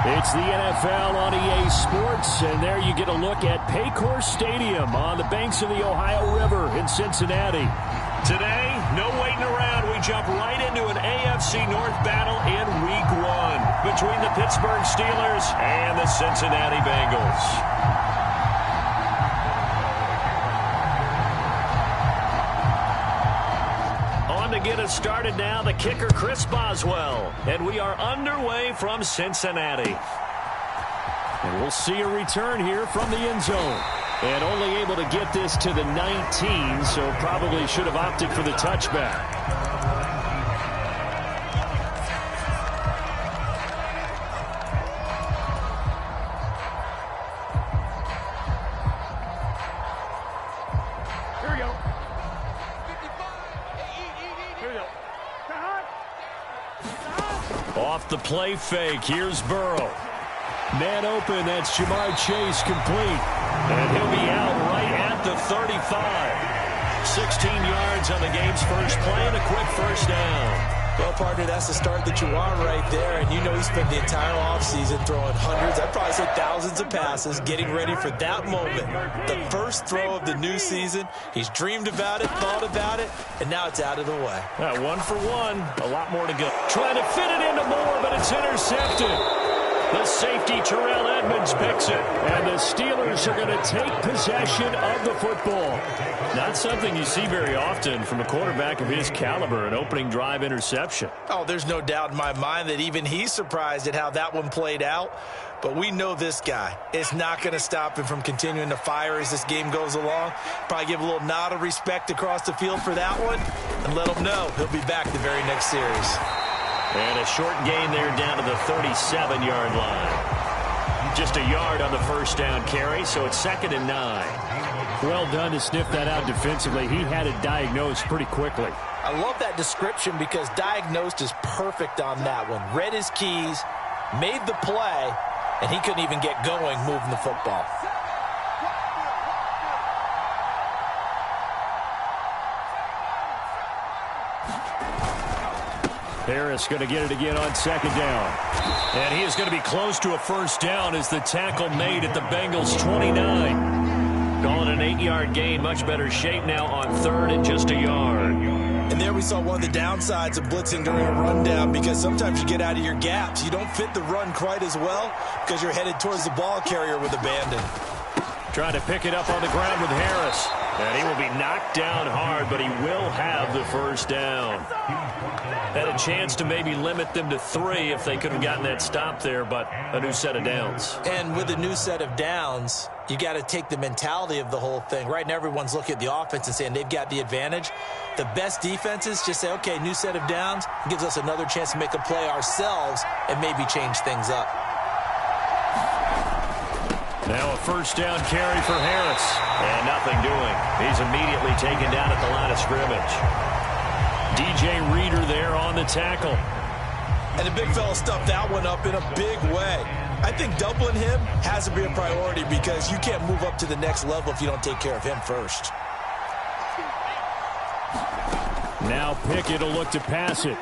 It's the NFL on EA Sports, and there you get a look at Paycor Stadium on the banks of the Ohio River in Cincinnati. Today, no waiting around. We jump right into an AFC North battle in Week 1 between the Pittsburgh Steelers and the Cincinnati Bengals. To get us started now, the kicker Chris Boswell, and we are underway from Cincinnati. And we'll see a return here from the end zone, and only able to get this to the 19, so probably should have opted for the touchback. Off the play fake, here's Burrow. Man open, that's Jamar Chase complete. And he'll be out right at the 35. 16 yards on the game's first play and a quick first down. Well, partner, that's the start that you want right there. And you know he spent the entire offseason throwing hundreds, I'd probably say thousands of passes, getting ready for that moment. The first throw of the new season. He's dreamed about it, thought about it, and now it's out of the way. 1 for 1. A lot more to go. Trying to fit it into Moore, but it's intercepted. The safety, Terrell Edmonds, picks it. And the Steelers are going to take possession of the football. Not something you see very often from a quarterback of his caliber, an opening drive interception. Oh, there's no doubt in my mind that even he's surprised at how that one played out. But we know this guy. It's not going to stop him from continuing to fire as this game goes along. Probably give a little nod of respect across the field for that one and let him know he'll be back the very next series. And a short gain there down to the 37-yard line. Just a yard on the first down carry, so it's 2nd and 9. Well done to sniff that out defensively. He had it diagnosed pretty quickly. I love that description because diagnosed is perfect on that one. Read his keys, made the play, and he couldn't even get going moving the football. Harris going to get it again on 2nd down. And he is going to be close to a first down as the tackle made at the Bengals' 29. Calling an 8-yard gain. Much better shape now on 3rd and just a yard. And there we saw one of the downsides of blitzing during a rundown because sometimes you get out of your gaps. You don't fit the run quite as well because you're headed towards the ball carrier with abandon. Trying to pick it up on the ground with Harris. And he will be knocked down hard, but he will have the first down. Had a chance to maybe limit them to 3 if they could have gotten that stop there, but a new set of downs. And with a new set of downs, you got to take the mentality of the whole thing. Right now, everyone's looking at the offense and saying they've got the advantage. The best defenses just say, okay, new set of downs gives us another chance to make a play ourselves and maybe change things up. Now a first down carry for Harris. And nothing doing. He's immediately taken down at the line of scrimmage. DJ Reader there on the tackle. And the big fella stuffed that one up in a big way. I think doubling him has to be a priority because you can't move up to the next level if you don't take care of him first. Now Pickett will look to pass it.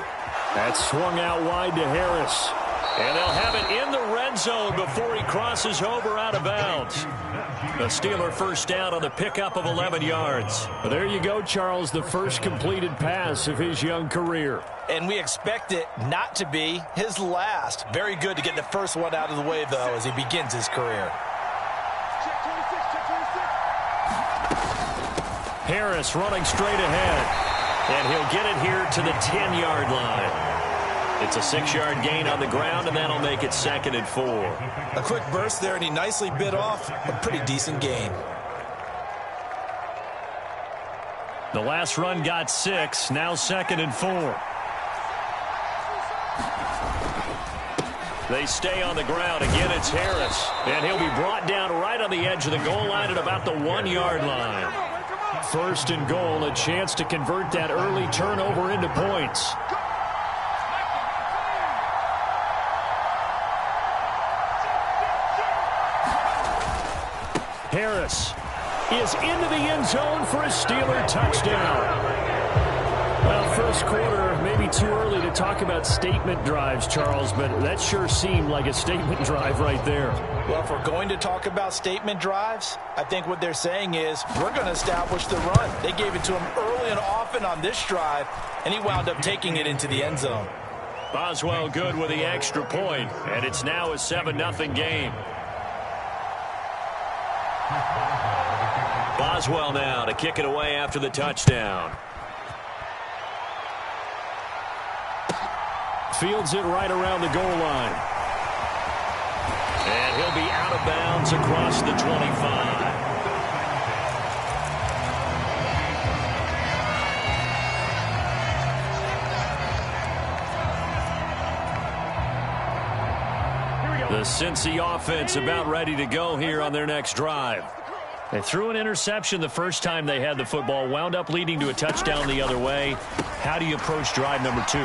That's swung out wide to Harris. And they'll have it in the red zone before he crosses over out of bounds. The Steeler first down on the pickup of 11 yards. Well, there you go, Charles, the first completed pass of his young career. And we expect it not to be his last. Very good to get the first one out of the way, though, as he begins his career. Harris running straight ahead. And he'll get it here to the 10-yard line. It's a 6-yard gain on the ground, and that'll make it 2nd and 4. A quick burst there, and he nicely bit off a pretty decent gain. The last run got 6, now 2nd and 4. They stay on the ground. Again, it's Harris. And he'll be brought down right on the edge of the goal line at about the 1-yard line. 1st and goal, a chance to convert that early turnover into points. Harris is into the end zone for a Steeler touchdown. Well, first quarter, maybe too early to talk about statement drives, Charles, but that sure seemed like a statement drive right there. Well, if we're going to talk about statement drives, I think what they're saying is we're going to establish the run. They gave it to him early and often on this drive, and he wound up taking it into the end zone. Boswell good with the extra point, and it's now a 7-0 game. Boswell now to kick it away after the touchdown. Fields it right around the goal line. And he'll be out of bounds across the 25. The Cincy offense about ready to go here on their next drive. They threw an interception the first time they had the football, wound up leading to a touchdown the other way. How do you approach drive number 2?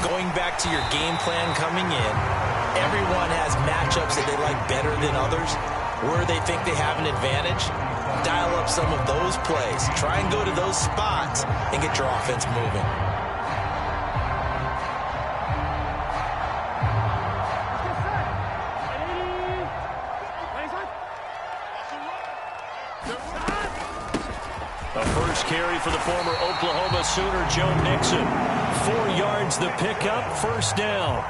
Going back to your game plan coming in, everyone has matchups that they like better than others, where they think they have an advantage. Dial up some of those plays. Try and go to those spots and get your offense moving. A first carry for the former Oklahoma Sooner, Joe Mixon. 4 yards the pickup, first down.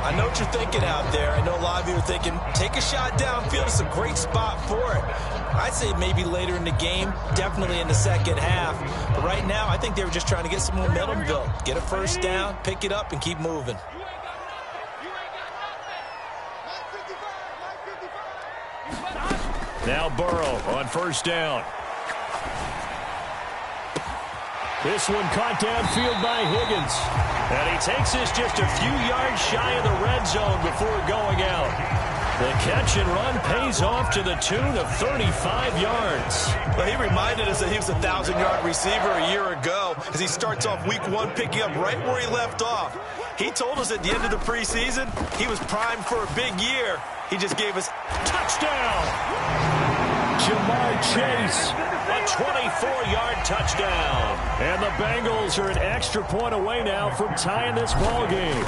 I know what you're thinking out there. I know a lot of you are thinking, take a shot downfield. It's a great spot for it. I'd say maybe later in the game, definitely in the second half. But right now, I think they were just trying to get some momentum built. Get a first down, pick it up, and keep moving. Now Burrow on first down. This one caught downfield by Higgins. And he takes this just a few yards shy of the red zone before going out. The catch and run pays off to the tune of 35 yards. Well, he reminded us that he was a 1,000-yard receiver a year ago as he starts off week 1 picking up right where he left off. He told us at the end of the preseason he was primed for a big year. He just gave us touchdown. Jamar Chase, a 24-yard touchdown. And the Bengals are an extra point away now from tying this ball game.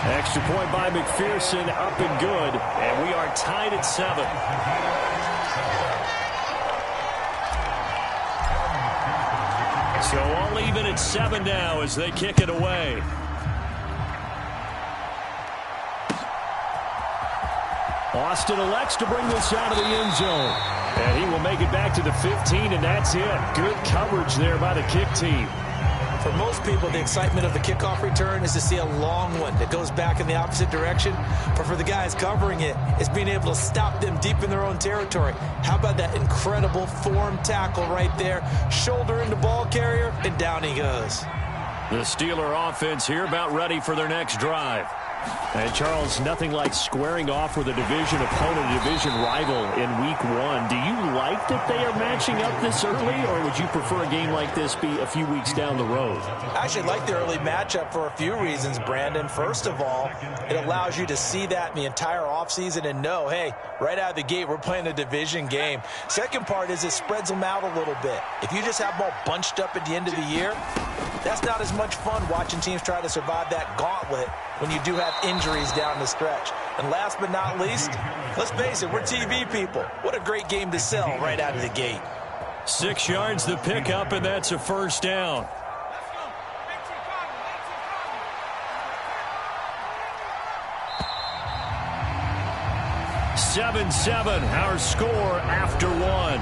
Extra point by McPherson, up and good. And we are tied at 7. So all even at 7 now as they kick it away. Austin elects to bring this out of the end zone. And he will make it back to the 15, and that's it. Good coverage there by the kick team. For most people, the excitement of the kickoff return is to see a long one that goes back in the opposite direction. But for the guys covering it, it's being able to stop them deep in their own territory. How about that incredible form tackle right there? Shoulder into ball carrier, and down he goes. The Steeler offense here about ready for their next drive. And, Charles, nothing like squaring off with a division opponent, a division rival in week 1. Do you like that they are matching up this early, or would you prefer a game like this be a few weeks down the road? I actually like the early matchup for a few reasons, Brandon. First of all, it allows you to see that in the entire offseason and know, hey, right out of the gate, we're playing a division game. Second part is it spreads them out a little bit. If you just have them all bunched up at the end of the year, that's not as much fun watching teams try to survive that gauntlet when you do have injuries down the stretch. And last but not least, let's face it, we're TV people. What a great game to sell right out of the gate. 6 yards the pickup, and that's a first down. Seven, our score after 1.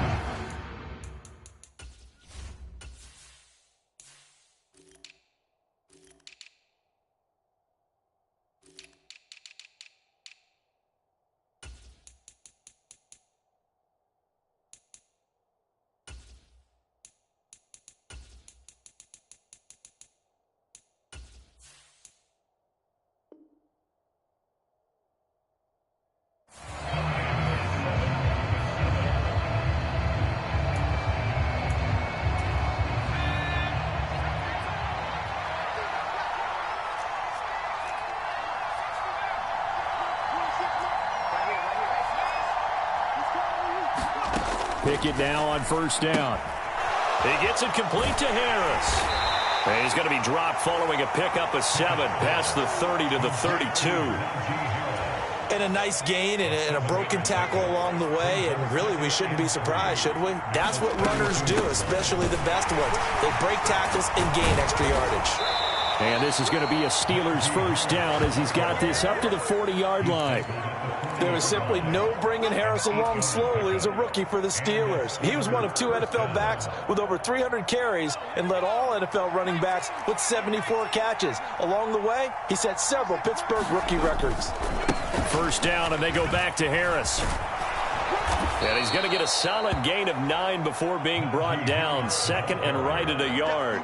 Pickett now on first down. He gets it complete to Harris. And he's going to be dropped following a pickup of 7 past the 30 to the 32. And a nice gain and a broken tackle along the way, and really we shouldn't be surprised, should we? That's what runners do, especially the best ones. They break tackles and gain extra yardage. And this is going to be a Steelers first down as he's got this up to the 40-yard line. There was simply no bringing Harris along slowly as a rookie for the Steelers. He was one of 2 NFL backs with over 300 carries and led all NFL running backs with 74 catches. Along the way, he set several Pittsburgh rookie records. First down, and they go back to Harris. And he's going to get a solid gain of 9 before being brought down. Second and right at a yard.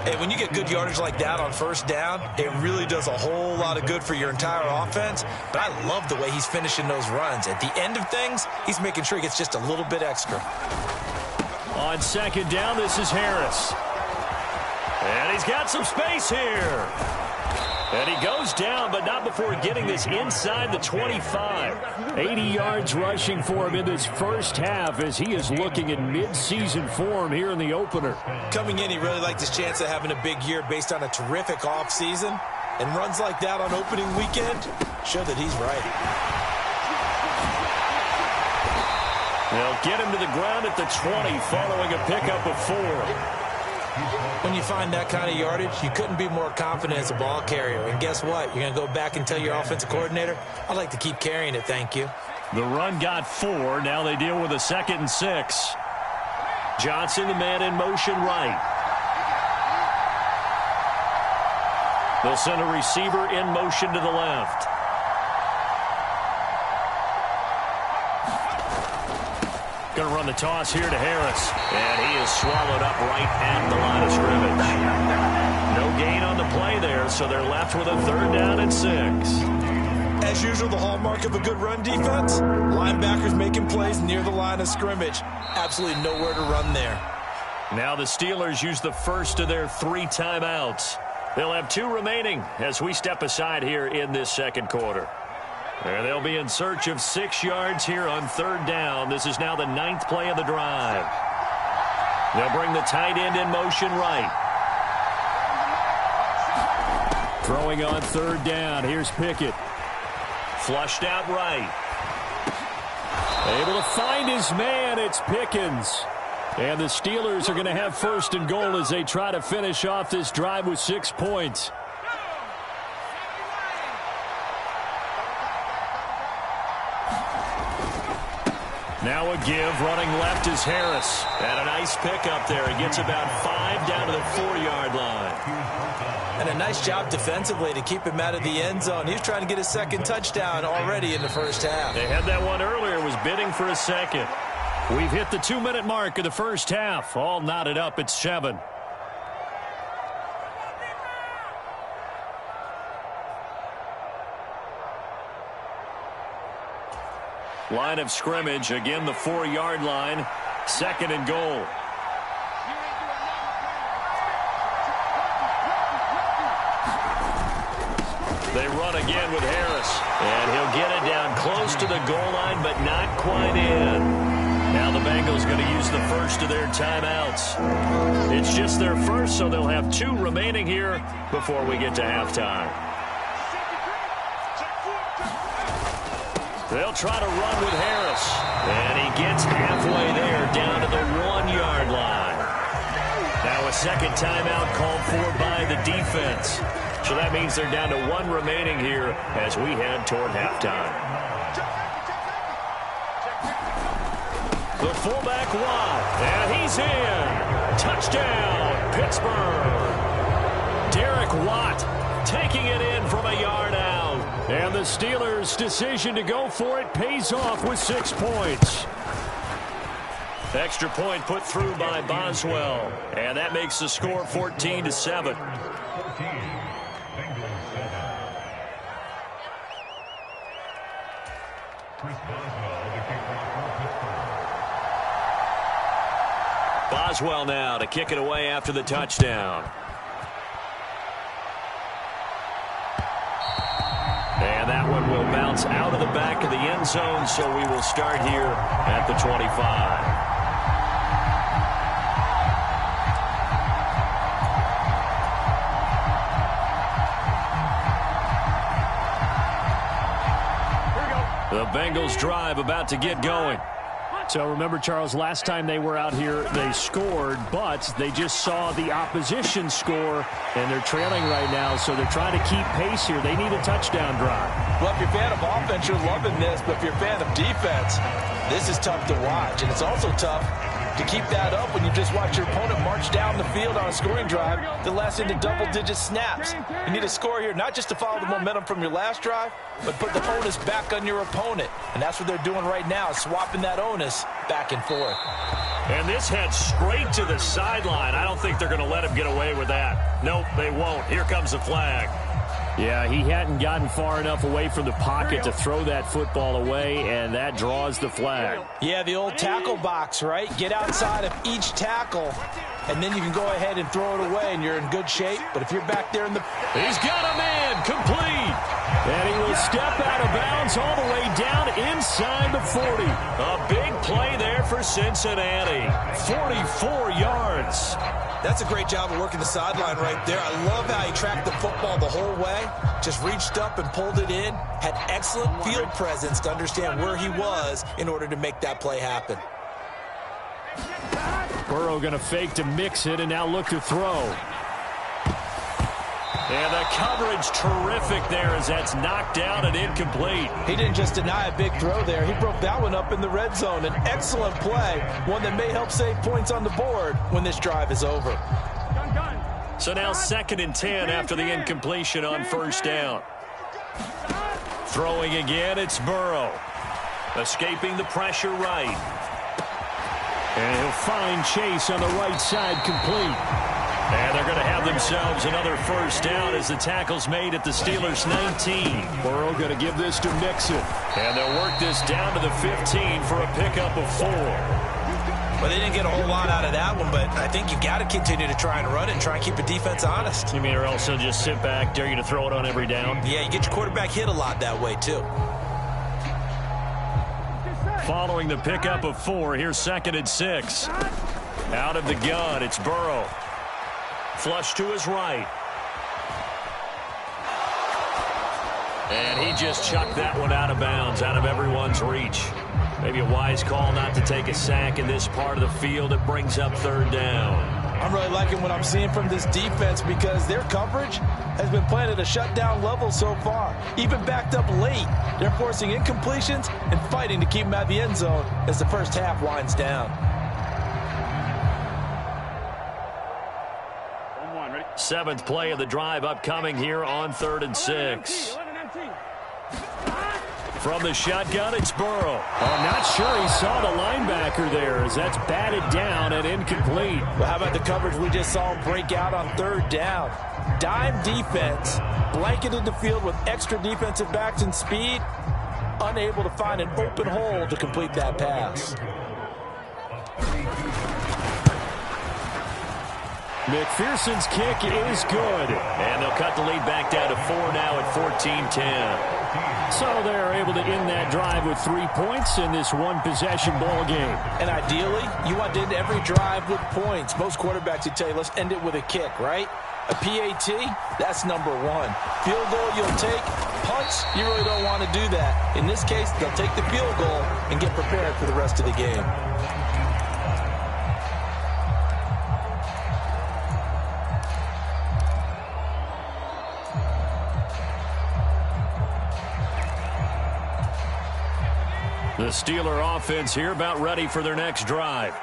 Hey, when you get good yardage like that on first down, it really does a whole lot of good for your entire offense. But I love the way he's finishing those runs. At the end of things, he's making sure he gets just a little bit extra. On second down, this is Harris. And he's got some space here. And he goes down, but not before getting this inside the 25. 80 yards rushing for him in this first half as he is looking in mid-season form here in the opener. Coming in, he really liked his chance of having a big year based on a terrific offseason. And runs like that on opening weekend show that he's right. They'll get him to the ground at the 20 following a pickup of 4. When you find that kind of yardage, you couldn't be more confident as a ball carrier. And guess what? You're going to go back and tell your offensive coordinator, I'd like to keep carrying it, thank you. The run got 4. Now they deal with a 2nd and 6. Johnson, the man in motion right. They'll send a receiver in motion to the left. Going to run the toss here to Harris. And he is swallowed up right at the line of scrimmage. No gain on the play there, so they're left with a 3rd down and 6. As usual, the hallmark of a good run defense, linebackers making plays near the line of scrimmage. Absolutely nowhere to run there. Now the Steelers use the first of their 3 timeouts. They'll have 2 remaining as we step aside here in this second quarter. And they'll be in search of 6 yards here on 3rd down. This is now the 9th play of the drive. They'll bring the tight end in motion right. Throwing on 3rd down. Here's Pickett. Flushed out right. Able to find his man. It's Pickens. And the Steelers are going to have 1st and goal as they try to finish off this drive with 6 points. Now a give, running left is Harris. And a nice pickup there. He gets about 5 down to the 4-yard line. And a nice job defensively to keep him out of the end zone. He was trying to get his 2nd touchdown already in the first half. They had that one earlier, was bidding for a 2nd. We've hit the 2-minute mark of the first half. All knotted up at 7. Line of scrimmage, again the 4-yard line, 2nd and goal. They run again with Harris, and he'll get it down close to the goal line, but not quite in. Now the Bengals going to use the first of their timeouts. It's just their first, so they'll have 2 remaining here before we get to halftime. They'll try to run with Harris. And he gets halfway there down to the 1-yard line. Now a 2nd timeout called for by the defense. So that means they're down to 1 remaining here as we head toward halftime. The fullback wide. And he's in. Touchdown, Pittsburgh. Derek Watt taking it in from a yard out. And the Steelers' decision to go for it pays off with 6 points. Extra point put through by Boswell. And that makes the score 14-7. Boswell now to kick it away after the touchdown. And that one will bounce out of the back of the end zone, so we will start here at the 25. The Bengals drive about to get going. So remember, Charles, last time they were out here, they scored, but they just saw the opposition score, and they're trailing right now, so they're trying to keep pace here. They need a touchdown drive. Well, if you're a fan of offense, you're loving this, but if you're a fan of defense, this is tough to watch, and it's also tough to keep that up when you just watch your opponent march down the field on a scoring drive that lasts into double-digit snaps. You need a score here, not just to follow the momentum from your last drive, but put the onus back on your opponent. And that's what they're doing right now, swapping that onus back and forth. And this heads straight to the sideline. I don't think they're going to let him get away with that. Nope, they won't. Here comes the flag. Yeah, he hadn't gotten far enough away from the pocket to throw that football away, and that draws the flag. Yeah, the old tackle box, right? Get outside of each tackle, and then you can go ahead and throw it away, and you're in good shape. But if you're back there in the... He's got a man, complete. And he will step out of bounds all the way down inside the 40. A big play there for Cincinnati. 44 yards. That's a great job of working the sideline right there. I love how he tracked the football the whole way. Just reached up and pulled it in. Had excellent field presence to understand where he was in order to make that play happen. Burrow going to fake to mix it and now look to throw. And the coverage terrific there as that's knocked down and incomplete. He didn't just deny a big throw there. He broke that one up in the red zone. An excellent play, one that may help save points on the board when this drive is over. So now 2nd and 10 after the incompletion on first down. Throwing again, it's Burrow. Escaping the pressure right. And he'll find Chase on the right side, complete. And they're going to have themselves another first down as the tackle's made at the Steelers' 19. Burrow going to give this to Mixon. And they'll work this down to the 15 for a pickup of 4. Well, they didn't get a whole lot out of that one, but I think you've got to continue to try and run it and try and keep the defense honest. You mean or else they'll just sit back, dare you to throw it on every down? Yeah, you get your quarterback hit a lot that way, too. Following the pickup of 4, here's 2nd and 6. Out of the gun, it's Burrow. Flush to his right. And he just chucked that one out of bounds, out of everyone's reach. Maybe a wise call not to take a sack in this part of the field. It brings up 3rd down. I'm really liking what I'm seeing from this defense because their coverage has been playing at a shutdown level so far. Even backed up late, they're forcing incompletions and fighting to keep them out of the end zone as the first half winds down. 7th play of the drive upcoming here on 3rd and 6. From the shotgun, it's Burrow. I'm not sure he saw the linebacker there as that's batted down and incomplete. Well, how about the coverage we just saw him break out on 3rd down? Dime defense, blanketed the field with extra defensive backs and speed, unable to find an open hole to complete that pass. McPherson's kick is good. And they'll cut the lead back down to 4 now at 14-10. So they're able to end that drive with 3 points in this one-possession ball game. And ideally, you want to end every drive with points. Most quarterbacks would tell you, let's end it with a kick, right? A PAT, that's number 1. Field goal you'll take. Punts, you really don't want to do that. In this case, they'll take the field goal and get prepared for the rest of the game. The Steeler offense here about ready for their next drive.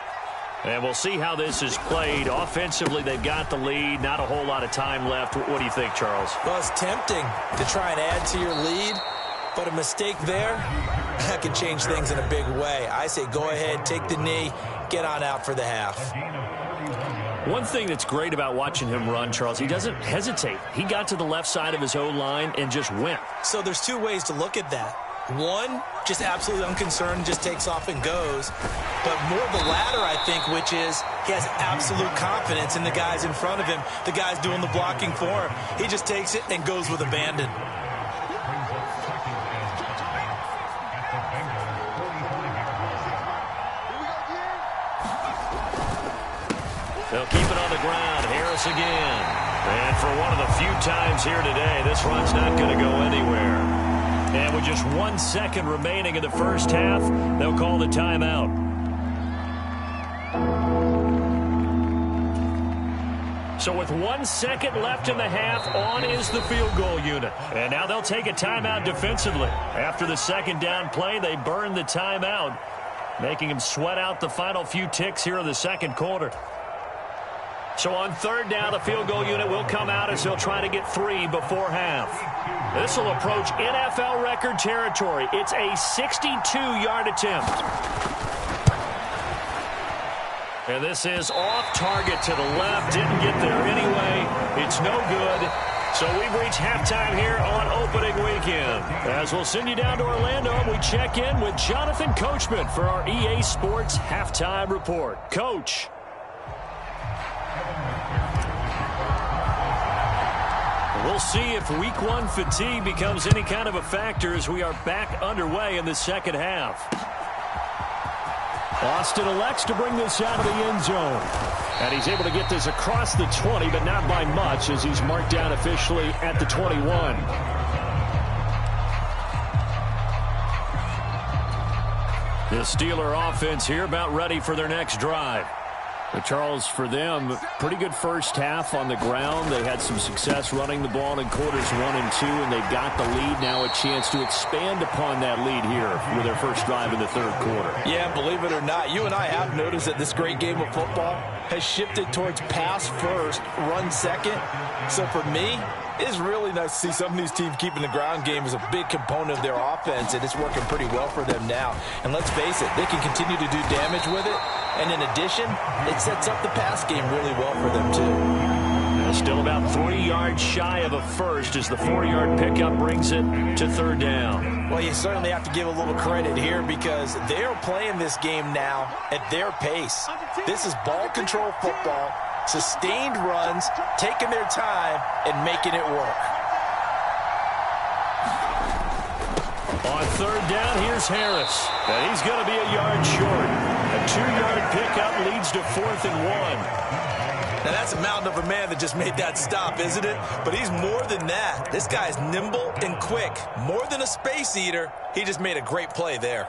And we'll see how this is played. Offensively, they've got the lead. Not a whole lot of time left. What do you think, Charles? Well, it's tempting to try and add to your lead, but a mistake there, that can change things in a big way. I say go ahead, take the knee, get on out for the half. One thing that's great about watching him run, Charles, he doesn't hesitate. He got to the left side of his O-line and just went. So there's 2 ways to look at that. One, just absolutely unconcerned, just takes off and goes. But more the latter, I think, which is he has absolute confidence in the guys in front of him, the guys doing the blocking for him. He just takes it and goes with abandon. They'll keep it on the ground. Harris again. And for one of the few times here today, this run's not going to go anywhere. And with just 1 second remaining in the first half, they'll call the timeout. So with 1 second left in the half, on is the field goal unit. And now they'll take a timeout defensively. After the second down play, they burn the timeout, making them sweat out the final few ticks here in the second quarter. So on third down, the field goal unit will come out as they'll try to get 3 before half. This will approach NFL record territory. It's a 62-yard attempt. And this is off target to the left. Didn't get there anyway. It's no good. So we've reached halftime here on opening weekend. As we'll send you down to Orlando, we check in with Jonathan Coachman for our EA Sports Halftime Report. Coach. We'll see if week 1 fatigue becomes any kind of a factor as we are back underway in the second half. Austin elects to bring this out of the end zone. And he's able to get this across the 20, but not by much as he's marked down officially at the 21. The Steeler offense here about ready for their next drive. But Charles, for them, pretty good first half on the ground. They had some success running the ball in quarters 1 and 2, and they got the lead. Now a chance to expand upon that lead here with their first drive in the third quarter. Yeah, believe it or not, you and I have noticed that this great game of football has shifted towards pass first, run second. So for me, it's really nice to see some of these teams keeping the ground game as a big component of their offense, and it's working pretty well for them now. And let's face it, they can continue to do damage with it. And in addition, it sets up the pass game really well for them, too. Still about 3 yards shy of a first as the 4-yard pickup brings it to third down. Well, you certainly have to give a little credit here because they're playing this game now at their pace. This is ball control football, sustained runs, taking their time, and making it work. On third down, here's Harris. And he's going to be a yard short. A 2-yard pickup leads to 4th and 1. Now, that's a mountain of a man that just made that stop, isn't it? But he's more than that. This guy's nimble and quick. More than a space eater, he just made a great play there.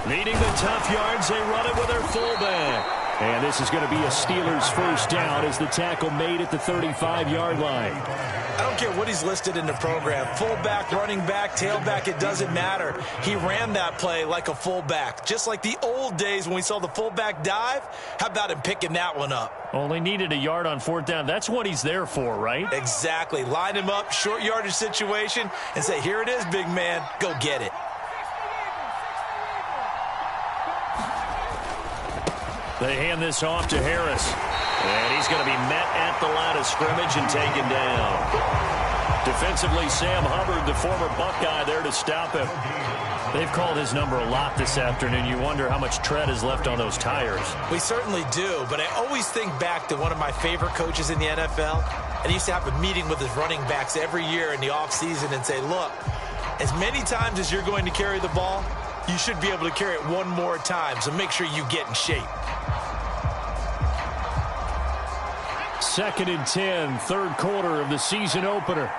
Needing the tough yards, they run it with their fullback. And this is going to be a Steelers first down as the tackle made at the 35-yard line. I don't care what he's listed in the program. Fullback, running back, tailback, it doesn't matter. He ran that play like a fullback. Just like the old days when we saw the fullback dive. How about him picking that one up? Only needed a yard on 4th down. That's what he's there for, right? Exactly. Line him up, short yardage situation, and say, here it is, big man. Go get it. They hand this off to Harris. And he's going to be met at the line of scrimmage and taken down. Defensively, Sam Hubbard, the former Buckeye, there to stop him. They've called his number a lot this afternoon. You wonder how much tread is left on those tires. We certainly do, but I always think back to one of my favorite coaches in the NFL. And he used to have a meeting with his running backs every year in the offseason and say, look, as many times as you're going to carry the ball, you should be able to carry it one more time, so make sure you get in shape. 2nd and 10, third quarter of the season opener.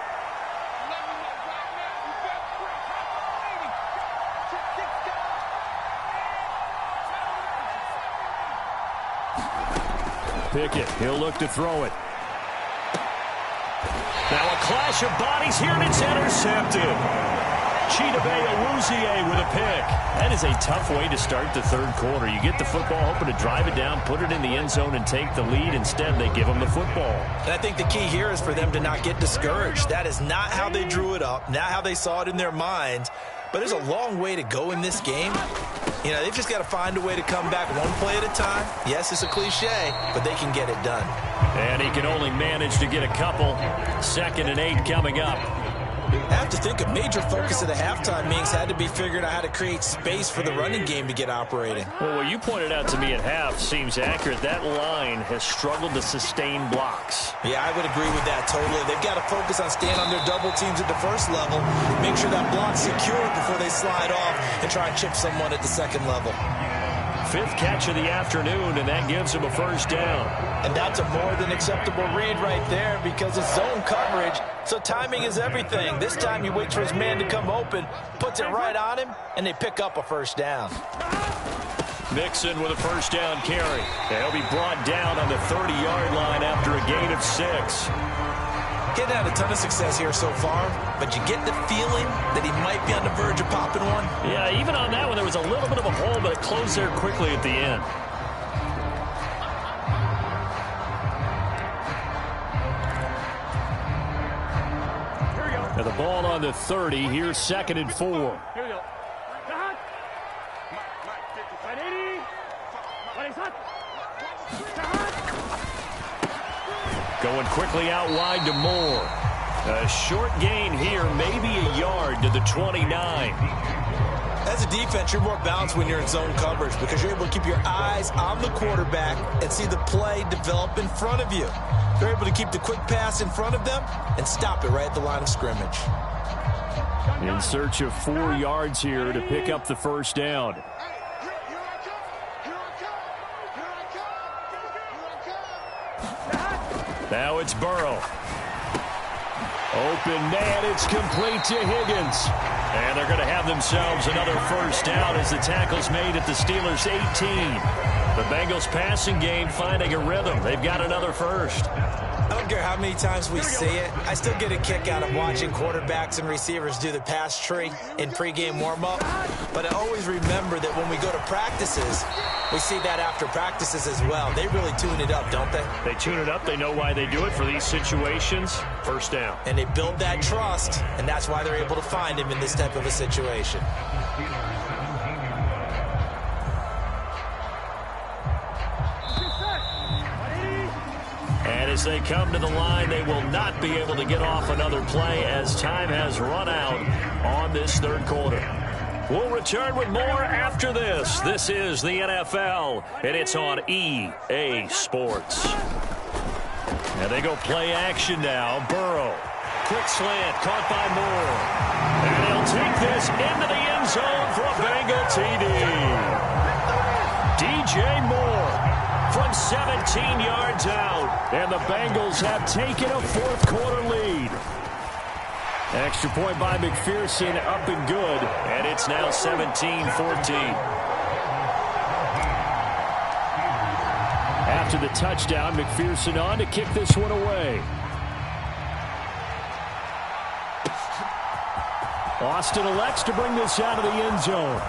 Pickett, he'll look to throw it. Now a clash of bodies here, and it's intercepted. Chidobe with a pick. That is a tough way to start the third quarter. You get the football, hoping to drive it down, put it in the end zone, and take the lead. Instead, they give them the football. And I think the key here is for them to not get discouraged. That is not how they drew it up, not how they saw it in their minds. But there's a long way to go in this game. You know, they've just got to find a way to come back one play at a time. Yes, it's a cliche, but they can get it done. And he can only manage to get a couple. 2nd and 8 coming up. I have to think a major focus of the halftime meetings had to be figuring out how to create space for the running game to get operating. Well, what you pointed out to me at half seems accurate. That line has struggled to sustain blocks. Yeah, I would agree with that totally. They've got to focus on staying on their double teams at the first level, make sure that block's secure before they slide off and try and chip someone at the second level. 5th catch of the afternoon, and that gives him a first down. And that's a more than acceptable read right there because it's zone coverage, so timing is everything. This time he waits for his man to come open, puts it right on him, and they pick up a first down. Mixon with a first down carry. He'll be brought down on the 30-yard line after a gain of 6. Getting had a ton of success here so far, but you get the feeling that he might be on the verge of popping one. Yeah, even on that one, there was a little bit of a hole, but it closed there quickly at the end. Now the ball on the 30. Here's 2nd and 4. Here we go. Going quickly out wide to Moore. A short gain here, maybe a yard to the 29. As a defense, you're more balanced when you're in zone coverage because you're able to keep your eyes on the quarterback and see the play develop in front of you. They're able to keep the quick pass in front of them and stop it right at the line of scrimmage. In search of 4 yards here to pick up the first down. Now it's Burrow. Open man, it's complete to Higgins. And they're going to have themselves another first down as the tackle's made at the Steelers' 18. The Bengals passing game finding a rhythm. They've got another first. I don't care how many times we see it. I still get a kick out of watching quarterbacks and receivers do the pass tree in pregame warm-up. But I always remember that when we go to practices, we see that after practices as well. They really tune it up, don't they? They tune it up. They know why they do it for these situations. First down. And they build that trust, and that's why they're able to find him in this type of a situation. And as they come to the line, they will not be able to get off another play as time has run out on this third quarter. We'll return with more after this. This is the NFL, and it's on EA Sports. And they go play action now. Burrow. Quick slant, caught by Moore. And he'll take this into the end zone for a Bengal TD. DJ Moore from 17 yards out. And the Bengals have taken a fourth quarter lead. Extra point by McPherson, up and good. And it's now 17-14. After the touchdown, McPherson on to kick this one away. Austin elects to bring this out of the end zone.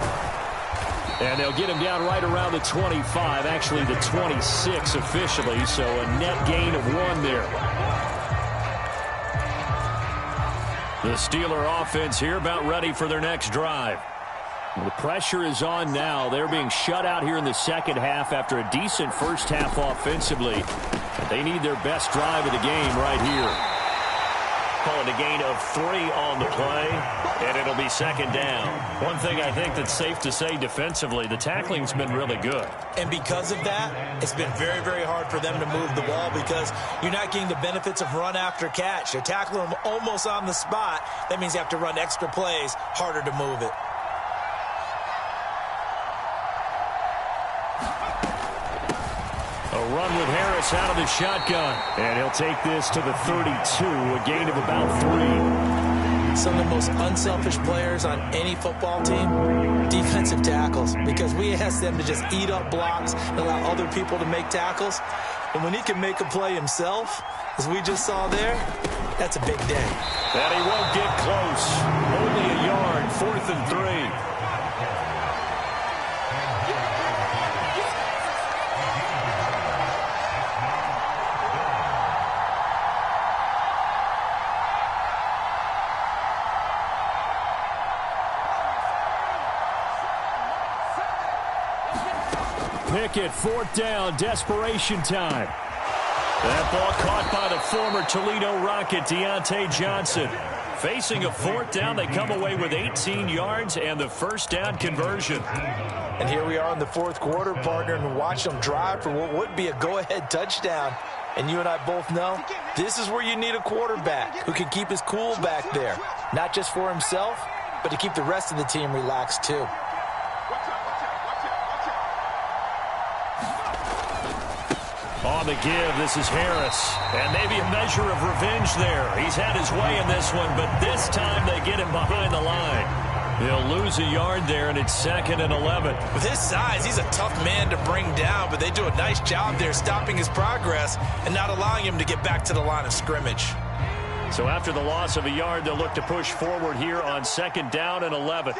And they'll get him down right around the 25, actually the 26 officially, so a net gain of 1 there. The Steeler offense here about ready for their next drive. The pressure is on now. They're being shut out here in the second half after a decent first half offensively. They need their best drive of the game right here. Calling a gain of 3 on the play, and it'll be second down. One thing I think that's safe to say defensively, the tackling's been really good. And because of that, it's been very, very hard for them to move the ball because you're not getting the benefits of run after catch. You're tackling them almost on the spot. That means you have to run extra plays, harder to move it. A run with Harris out of the shotgun. And he'll take this to the 32, a gain of about 3. Some of the most unselfish players on any football team, defensive tackles, because we ask them to just eat up blocks and allow other people to make tackles. And when he can make a play himself, as we just saw there, that's a big day. And he won't get close. Only a yard, 4th and 3. Pickett, 4th down, desperation time. That ball caught by the former Toledo Rocket, Deontay Johnson. Facing a fourth down, they come away with 18 yards and the first down conversion. And here we are in the fourth quarter, partner, and watch them drive for what would be a go-ahead touchdown. And you and I both know this is where you need a quarterback who can keep his cool back there, not just for himself, but to keep the rest of the team relaxed too. On the give, this is Harris. And maybe a measure of revenge there. He's had his way in this one, but this time they get him behind the line. He'll lose a yard there, and it's 2nd and 11. With his size, he's a tough man to bring down, but they do a nice job there stopping his progress and not allowing him to get back to the line of scrimmage. So after the loss of a yard, they'll look to push forward here on 2nd down and 11.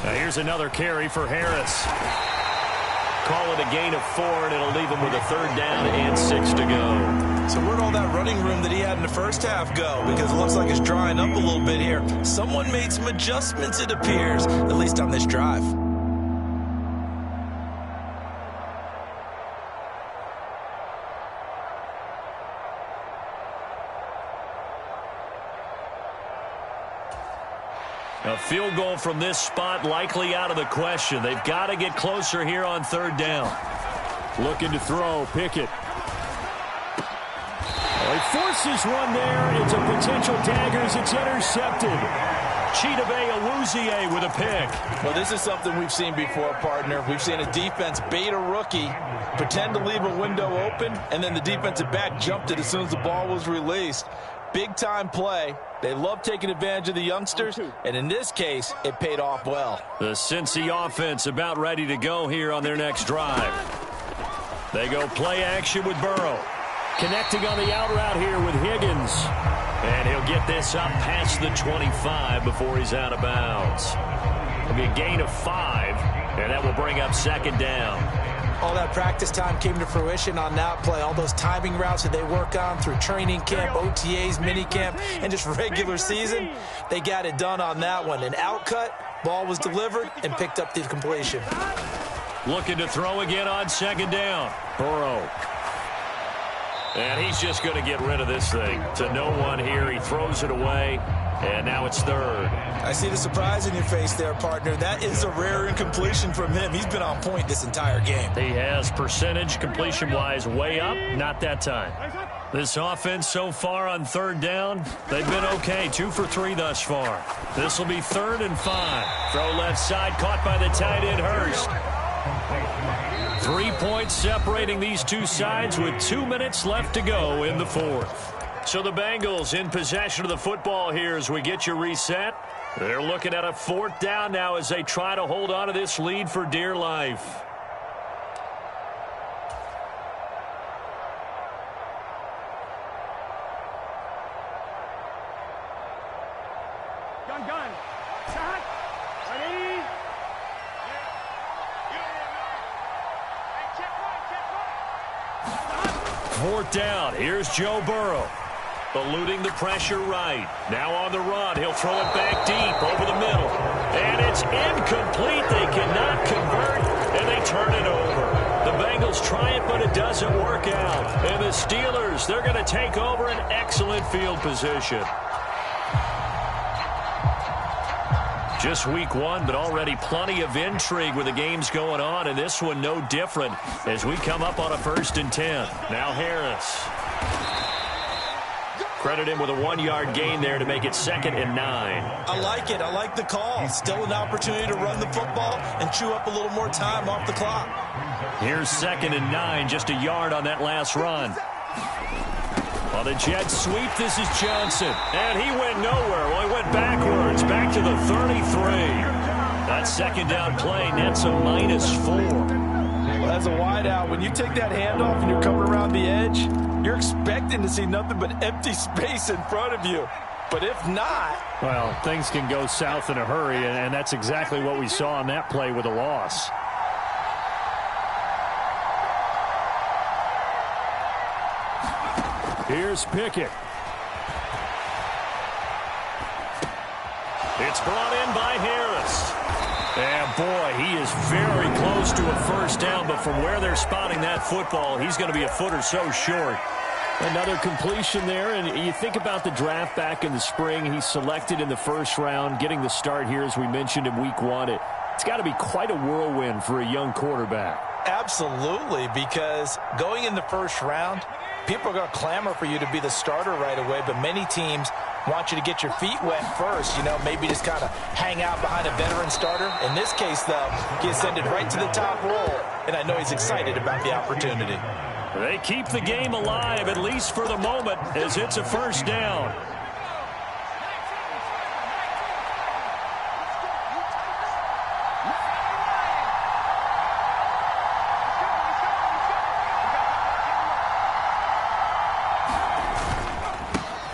Now here's another carry for Harris. Call it a gain of 4, and it'll leave him with a 3rd down and 6 to go. So where'd all that running room that he had in the first half go? Because it looks like it's drying up a little bit here. Someone made some adjustments, it appears, at least on this drive. A field goal from this spot likely out of the question. They've got to get closer here on 3rd down. Looking to throw, Pickett. He forces one there. It's a potential dagger as it's intercepted. Chidobe Awuzie with a pick. Well, this is something we've seen before, partner. We've seen a defense bait a rookie, pretend to leave a window open, and then the defensive back jumped it as soon as the ball was released. Big-time play. They love taking advantage of the youngsters, and in this case, it paid off well. The Cincy offense about ready to go here on their next drive. They go play action with Burrow. Connecting on the out route here with Higgins. And he'll get this up past the 25 before he's out of bounds. It'll be a gain of 5, and that will bring up 2nd down. All that practice time came to fruition on that play. All those timing routes that they work on through training camp, OTAs, minicamp, and just regular season, they got it done on that one. An outcut, ball was delivered, and picked up the completion. Looking to throw again on 2nd down. Burrow. And he's just going to get rid of this thing. To no one here. He throws it away. And now it's 3rd. I see the surprise in your face there, partner. That is a rare incompletion from him. He's been on point this entire game. He has percentage completion-wise way up. Not that time. This offense so far on 3rd down, they've been okay. 2 for 3 thus far. This will be 3rd and 5. Throw left side, caught by the tight end Hurst. 3 points separating these two sides with 2 minutes left to go in the 4th. So the Bengals in possession of the football here as we get you reset. They're looking at a 4th down now as they try to hold on to this lead for dear life. Gun. Shot. Ready. 4th down. Here's Joe Burrow. Eluding the pressure right. Now on the run. He'll throw it back deep over the middle. And it's incomplete. They cannot convert, and they turn it over. The Bengals try it, but it doesn't work out. And the Steelers, they're going to take over an excellent field position. Just week 1, but already plenty of intrigue with the games going on, and this one no different as we come up on a 1st and 10. Now Harris. Credit him with a 1-yard gain there to make it 2nd and 9. I like it. I like the call. Still an opportunity to run the football and chew up a little more time off the clock. Here's 2nd and 9, just a yard on that last run. On the jet sweep, this is Johnson. And he went nowhere. Well, he went backwards, back to the 33. That 2nd down play nets a -4. Well, as a wideout, when you take that handoff and you're coming around the edge, you're expecting to see nothing but empty space in front of you. But if not... Well, things can go south in a hurry, and that's exactly what we saw on that play with a loss. Here's Pickett. It's brought in by Harris. And boy, he is very close to a first down, but from where they're spotting that football, he's going to be a foot or so short. Another completion there, and you think about the draft back in the spring. He's selected in the first round, getting the start here, as we mentioned, in week one. It's got to be quite a whirlwind for a young quarterback. Absolutely, because going in the first round, people are going to clamor for you to be the starter right away, but many teams want you to get your feet wet first, maybe just kind of hang out behind a veteran starter. In this case, though, he ascended right to the top role, and I know he's excited about the opportunity. They keep the game alive, at least for the moment, as it's a first down.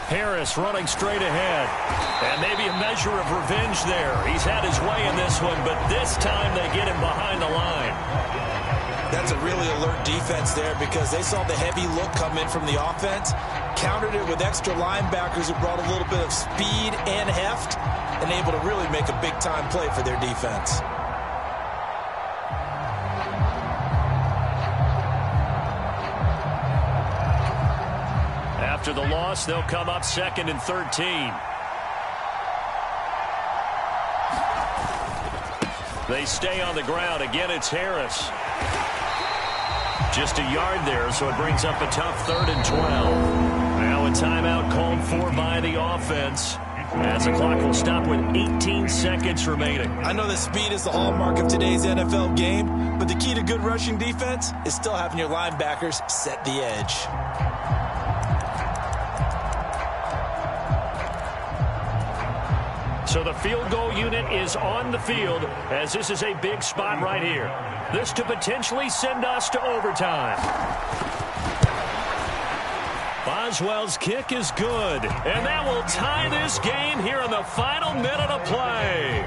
Harris running straight ahead. And maybe a measure of revenge there. He's had his way in this one, but this time they get him behind the line. That's a really alert defense there because they saw the heavy look come in from the offense, countered it with extra linebackers who brought a little bit of speed and heft, and able to really make a big-time play for their defense. After the loss, they'll come up 2nd and 13. They stay on the ground. Again, it's Harris. Just a yard there, so it brings up a tough 3rd and 12. Now a timeout called for by the offense, as the clock will stop with 18 seconds remaining. I know that speed is the hallmark of today's NFL game, but the key to good rushing defense is still having your linebackers set the edge. So the field goal unit is on the field, as this is a big spot right here. This to potentially send us to overtime. Boswell's kick is good, and that will tie this game here in the final minute of play.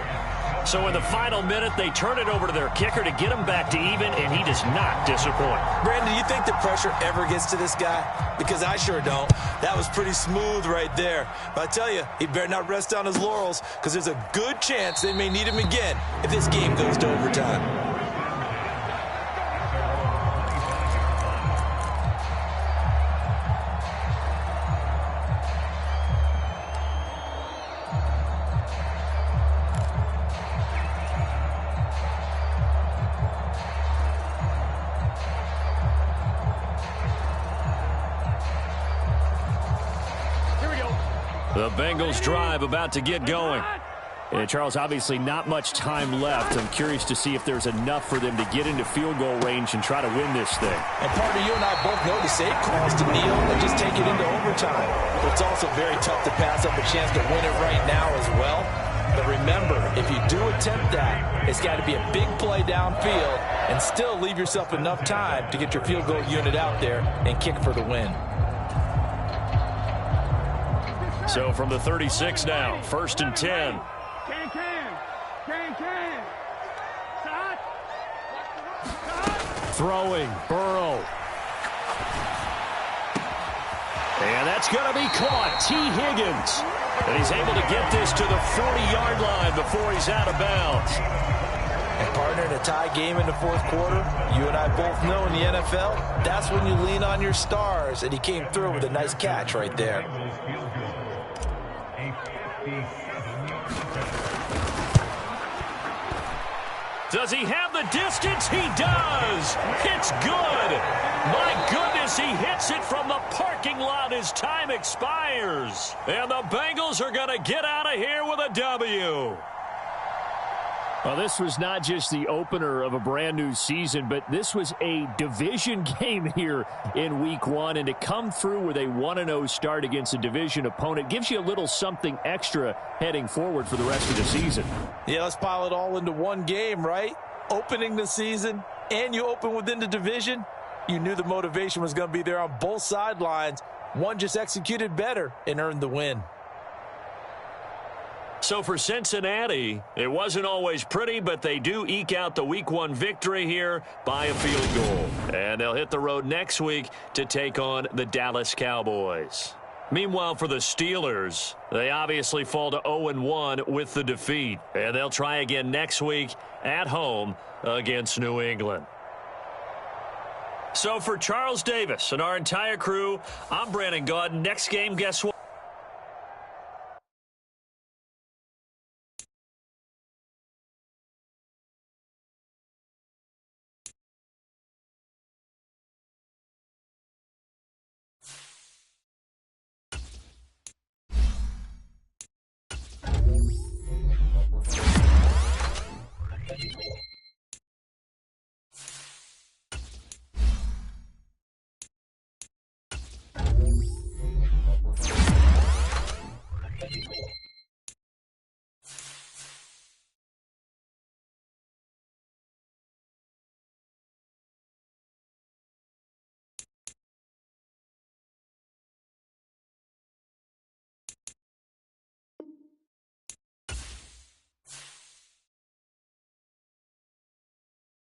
So in the final minute, they turn it over to their kicker to get him back to even, and he does not disappoint. Brandon, do you think the pressure ever gets to this guy? Because I sure don't. That was pretty smooth right there. But I tell you, he better not rest on his laurels, because there's a good chance they may need him again if this game goes to overtime. The Bengals drive about to get going. And Charles, obviously not much time left. I'm curious to see if there's enough for them to get into field goal range and try to win this thing. And partner, you and I both know the safe calls to kneel and just take it into overtime. But it's also very tough to pass up a chance to win it right now as well. But remember, if you do attempt that, it's got to be a big play downfield and still leave yourself enough time to get your field goal unit out there and kick for the win. So from the 36 now, 1st and 10. Throwing, Burrow. And that's going to be caught. T. Higgins. And he's able to get this to the 40-yard line before he's out of bounds. And partner, in a tie game in the 4th quarter, you and I both know in the NFL, that's when you lean on your stars. And he came through with a nice catch right there. Does he have the distance? He does. It's good. My goodness, he hits it from the parking lot as time expires. And the Bengals are going to get out of here with a W. Well, this was not just the opener of a brand new season, but this was a division game here in week 1. And to come through with a 1-0 start against a division opponent gives you a little something extra heading forward for the rest of the season. Yeah, let's pile it all into one game, right? Opening the season, and you open within the division. You knew the motivation was going to be there on both sidelines. One just executed better and earned the win. So for Cincinnati, it wasn't always pretty, but they do eke out the week 1 victory here by a field goal. And they'll hit the road next week to take on the Dallas Cowboys. Meanwhile, for the Steelers, they obviously fall to 0-1 with the defeat. And they'll try again next week at home against New England. So for Charles Davis and our entire crew, I'm Brandon Gaudin. Next game, guess what?